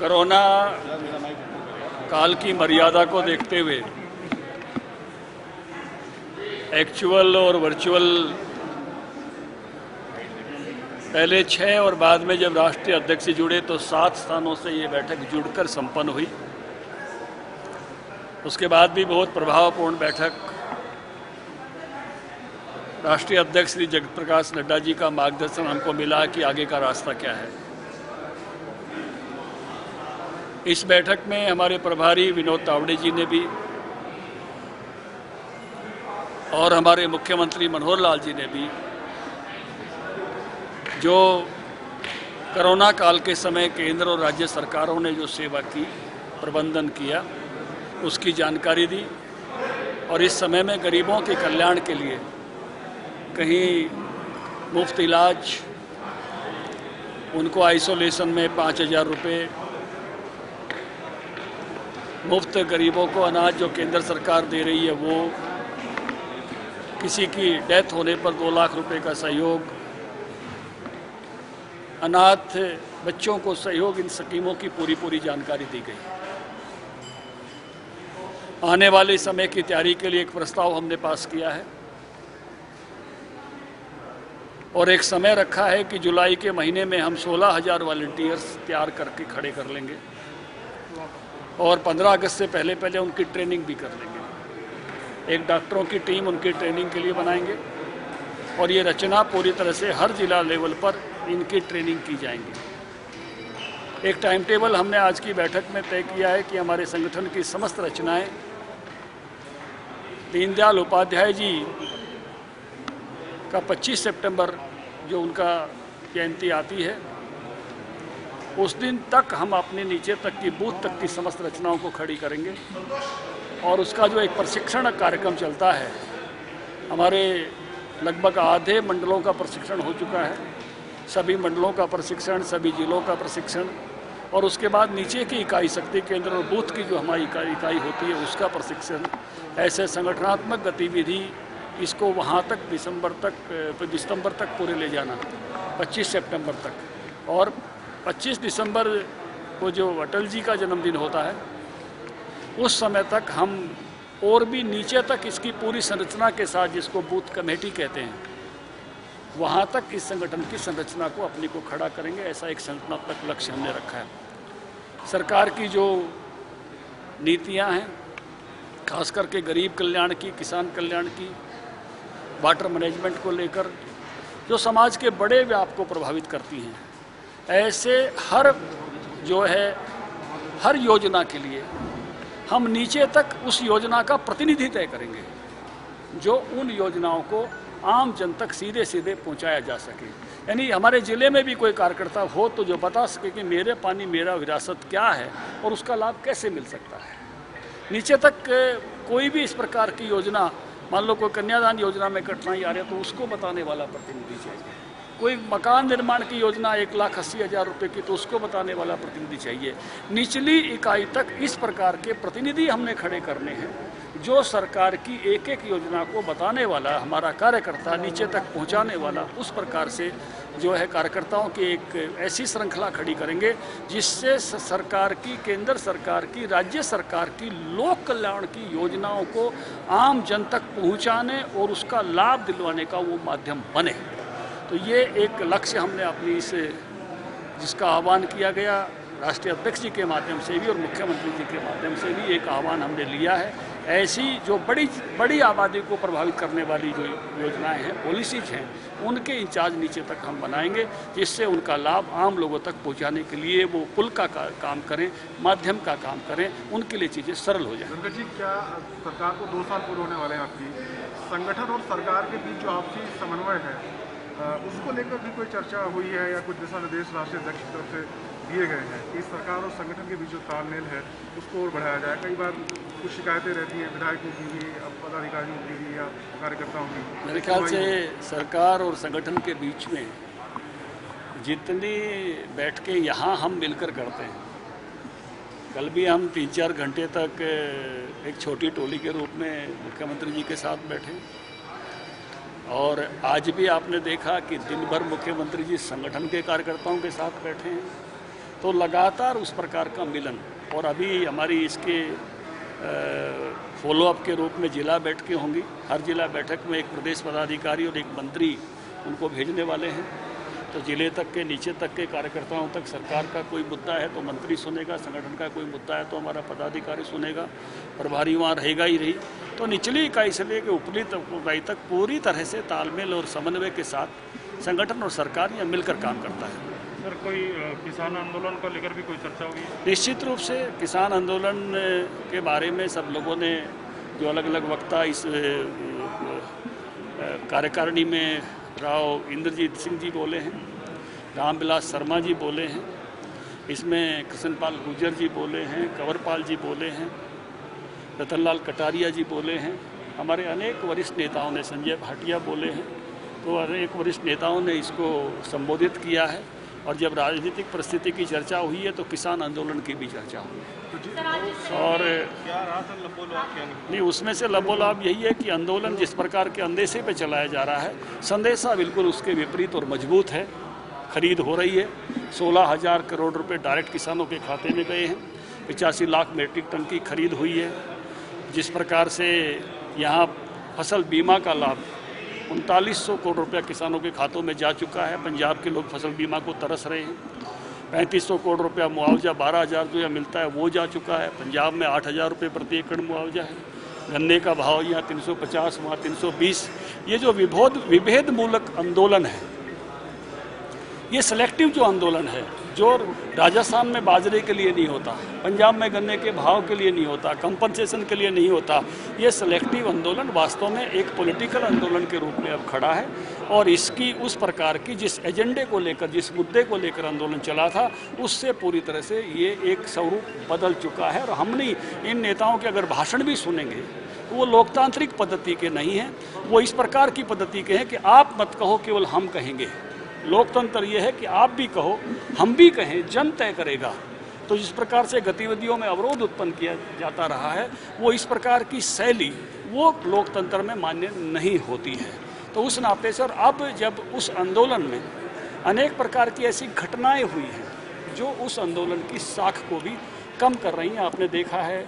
Corona काल की मर्यादा को देखते हुए एक्चुअल और वर्चुअल पहले 6 और बाद में जब राष्ट्रीय अध्यक्ष से जुड़े तो 7 स्थानों से ये बैठक जुड़कर संपन्न हुई। उसके बाद भी बहुत प्रभावपूर्ण बैठक राष्ट्रीय अध्यक्ष श्री जगत प्रकाश नड्डा जी का मार्गदर्शन हमको मिला कि आगे का रास्ता क्या है। इस बैठक में हमारे प्रभारी विनोद तावड़े जी ने भी और हमारे मुख्यमंत्री मनोहर लाल जी ने भी जो कोरोना काल के समय केंद्र और राज्य सरकारों ने जो सेवा की, प्रबंधन किया, उसकी जानकारी दी और इस समय में गरीबों के कल्याण के लिए कहीं मुफ्त इलाज, उनको आइसोलेशन में 5,000 रुपये, मुफ्त गरीबों को अनाज जो केंद्र सरकार दे रही है वो, किसी की डेथ होने पर 2 लाख रुपए का सहयोग, अनाथ बच्चों को सहयोग, इन स्कीमों की पूरी जानकारी दी गई। आने वाले समय की तैयारी के लिए एक प्रस्ताव हमने पास किया है और एक समय रखा है कि जुलाई के महीने में हम 16,000 वॉलंटियर्स तैयार करके खड़े कर लेंगे और 15 अगस्त से पहले उनकी ट्रेनिंग भी कर लेंगे। एक डॉक्टरों की टीम उनकी ट्रेनिंग के लिए बनाएंगे और ये रचना पूरी तरह से हर जिला लेवल पर इनकी ट्रेनिंग की जाएंगी। एक टाइम टेबल हमने आज की बैठक में तय किया है कि हमारे संगठन की समस्त रचनाएं दीनदयाल उपाध्याय जी का 25 सितंबर जो उनका जयंती आती है उस दिन तक हम अपने नीचे तक की बूथ तक की समस्त रचनाओं को खड़ी करेंगे और उसका जो एक प्रशिक्षण कार्यक्रम चलता है, हमारे लगभग आधे मंडलों का प्रशिक्षण हो चुका है, सभी मंडलों का प्रशिक्षण, सभी जिलों का प्रशिक्षण और उसके बाद नीचे की इकाई शक्ति केंद्र और बूथ की जो हमारी इकाई होती है उसका प्रशिक्षण। ऐसे संगठनात्मक गतिविधि इसको वहाँ तक दिसंबर तक पूरे ले जाना, 25 सितंबर तक। और 25 दिसंबर को जो अटल जी का जन्मदिन होता है उस समय तक हम और भी नीचे तक इसकी पूरी संरचना के साथ, जिसको बूथ कमेटी कहते हैं, वहाँ तक इस संगठन की संरचना को अपने को खड़ा करेंगे। ऐसा एक संगठनात्मक लक्ष्य हमने रखा है। सरकार की जो नीतियाँ हैं, खास करके गरीब कल्याण की, किसान कल्याण की, वाटर मैनेजमेंट को लेकर, जो समाज के बड़े व्याप को प्रभावित करती हैं, ऐसे हर योजना के लिए हम नीचे तक उस योजना का प्रतिनिधि तय करेंगे जो उन योजनाओं को आम जन तक सीधे पहुंचाया जा सके। यानी हमारे ज़िले में भी कोई कार्यकर्ता हो तो जो बता सके कि मेरे पानी मेरा विरासत क्या है और उसका लाभ कैसे मिल सकता है। नीचे तक कोई भी इस प्रकार की योजना, मान लो कोई कन्यादान योजना में कठिनाई आ रही है तो उसको बताने वाला प्रतिनिधि चाहिए। कोई मकान निर्माण की योजना 1,80,000 रुपये की, तो उसको बताने वाला प्रतिनिधि चाहिए। निचली इकाई तक इस प्रकार के प्रतिनिधि हमने खड़े करने हैं जो सरकार की एक योजना को बताने वाला, हमारा कार्यकर्ता नीचे तक पहुंचाने वाला, उस प्रकार से जो है कार्यकर्ताओं की एक ऐसी श्रृंखला खड़ी करेंगे जिससे सरकार की, केंद्र सरकार की, राज्य सरकार की लोक कल्याण की योजनाओं को आम जन तक पहुंचाने और उसका लाभ दिलवाने का वो माध्यम बने। तो ये एक लक्ष्य हमने अपनी जिसका आह्वान किया गया राष्ट्रीय अध्यक्ष जी के माध्यम से भी और मुख्यमंत्री जी के माध्यम से भी एक आह्वान हमने लिया है। ऐसी जो बड़ी आबादी को प्रभावित करने वाली जो योजनाएं हैं, पॉलिसीज हैं, उनके इंचार्ज नीचे तक हम बनाएंगे जिससे उनका लाभ आम लोगों तक पहुंचाने के लिए वो पुल का काम करें, माध्यम का काम करें, उनके लिए चीज़ें सरल हो जाएं। संकट जी, क्या सरकार को 2 साल पूरे होने वाले हैं आपकी, संगठन और सरकार के बीच जो आपसी समन्वय है उसको लेकर भी कोई चर्चा हुई है या कुछ दिशा निर्देश राष्ट्रीय अध्यक्ष की तरफ से दिए गए हैं कि सरकार और संगठन के बीच जो तालमेल है उसको और बढ़ाया जाए? कई बार कुछ शिकायतें रहती हैं विधायकों की भी, पदाधिकारियों की भी या कार्यकर्ताओं की। मेरे ख्याल से सरकार और संगठन के बीच में जितनी बैठकें यहाँ हम मिलकर करते हैं, कल भी हम 3-4 घंटे तक एक छोटी टोली के रूप में मुख्यमंत्री जी के साथ बैठे और आज भी आपने देखा कि दिन भर मुख्यमंत्री जी संगठन के कार्यकर्ताओं के साथ बैठे हैं। तो लगातार उस प्रकार का मिलन, और अभी हमारी इसके फॉलोअप के रूप में जिला बैठकें होंगी। हर जिला बैठक में एक प्रदेश पदाधिकारी और एक मंत्री उनको भेजने वाले हैं। तो जिले तक के, नीचे तक के कार्यकर्ताओं तक सरकार का कोई मुद्दा है तो मंत्री सुनेगा, संगठन का कोई मुद्दा है तो हमारा पदाधिकारी सुनेगा, प्रभारी वहाँ रहेगा ही रही। तो निचली इकाई से लेकर ऊपरी इकाई तक पूरी तरह से तालमेल और समन्वय के साथ संगठन और सरकार यह मिलकर काम करता है। सर, कोई किसान आंदोलन को लेकर भी कोई चर्चा हुई? निश्चित रूप से किसान आंदोलन के बारे में सब लोगों ने, जो अलग अलग वक्ता इस कार्यकारिणी में राव इंद्रजीत सिंह जी बोले हैं, रामविलास शर्मा जी बोले हैं, इसमें कृष्णपाल गुर्जर जी बोले हैं, कंवरपाल जी बोले हैं, रतनलाल कटारिया जी बोले हैं, हमारे अनेक वरिष्ठ नेताओं ने, संजय भाटिया बोले हैं, तो अनेक वरिष्ठ नेताओं ने इसको संबोधित किया है। और जब राजनीतिक परिस्थिति की चर्चा हुई है तो किसान आंदोलन की भी चर्चा हुई है। और नहीं, उसमें से लबोलाभ यही है कि आंदोलन जिस प्रकार के अंदेशे पे चलाया जा रहा है, संदेशा बिल्कुल उसके विपरीत और मजबूत है। खरीद हो रही है, 16,000 करोड़ रुपए डायरेक्ट किसानों के खाते में गए हैं, 85 लाख मीट्रिक टन की खरीद हुई है। जिस प्रकार से यहाँ फसल बीमा का लाभ 3900 करोड़ रुपया किसानों के खातों में जा चुका है। पंजाब के लोग फसल बीमा को तरस रहे हैं। 3500 करोड़ रुपया मुआवजा 12,000 जो यहाँ मिलता है वो जा चुका है। पंजाब में 8,000 रुपये प्रति एकड़ मुआवजा है। गन्ने का भाव यहाँ 350, वहाँ 320। ये जो विभेद मूलक आंदोलन है, ये सिलेक्टिव जो आंदोलन है, जो राजस्थान में बाजरे के लिए नहीं होता, पंजाब में गन्ने के भाव के लिए नहीं होता, कंपनसेशन के लिए नहीं होता, ये सिलेक्टिव आंदोलन वास्तव में एक पॉलिटिकल आंदोलन के रूप में अब खड़ा है। और इसकी उस प्रकार की जिस एजेंडे को लेकर, जिस मुद्दे को लेकर आंदोलन चला था, उससे पूरी तरह से ये एक स्वरूप बदल चुका है। और हमने इन नेताओं के अगर भाषण भी सुनेंगे तो वो लोकतांत्रिक पद्धति के नहीं हैं, वो इस प्रकार की पद्धति के हैं कि आप मत कहो, केवल हम कहेंगे। लोकतंत्र ये है कि आप भी कहो, हम भी कहें, जन तय करेगा। तो जिस प्रकार से गतिविधियों में अवरोध उत्पन्न किया जाता रहा है, वो इस प्रकार की शैली वो लोकतंत्र में मान्य नहीं होती है। तो उस नाते से, और अब जब उस आंदोलन में अनेक प्रकार की ऐसी घटनाएं हुई हैं जो उस आंदोलन की साख को भी कम कर रही हैं। आपने देखा है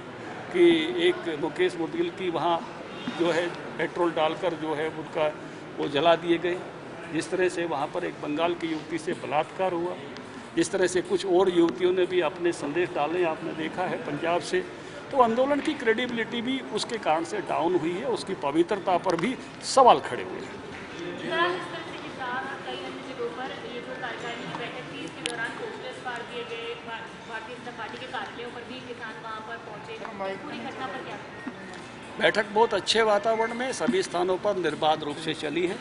कि एक मुकेश मुदगिल की वहाँ जो है पेट्रोल डालकर जो है उनका वो जला दिए गए। जिस तरह से वहाँ पर एक बंगाल की युवती से बलात्कार हुआ, जिस तरह से कुछ और युवतियों ने भी अपने संदेश डाले, आपने देखा है पंजाब से। तो आंदोलन की क्रेडिबिलिटी भी उसके कारण से डाउन हुई है, उसकी पवित्रता पर भी सवाल खड़े हुए हैं। बैठक बहुत अच्छे वातावरण में सभी स्थानों पर निर्बाध रूप से चली है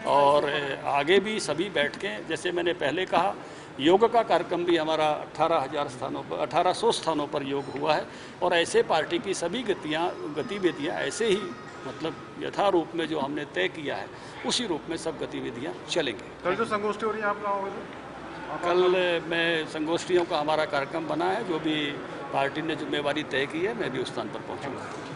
और आगे भी सभी बैठकें, जैसे मैंने पहले कहा, योग का कार्यक्रम भी हमारा 1800 स्थानों पर योग हुआ है। और ऐसे पार्टी की सभी गतिविधियां ऐसे ही, मतलब यथारूप में जो हमने तय किया है उसी रूप में सब गतिविधियां चलेंगी। कल जो संगोष्ठी हो रही है आप कहाँ होंगे? कल मैं संगोष्ठियों का हमारा कार्यक्रम बना है, जो भी पार्टी ने जिम्मेवारी तय की है, मैं भी उस स्थान पर पहुँचूँगा।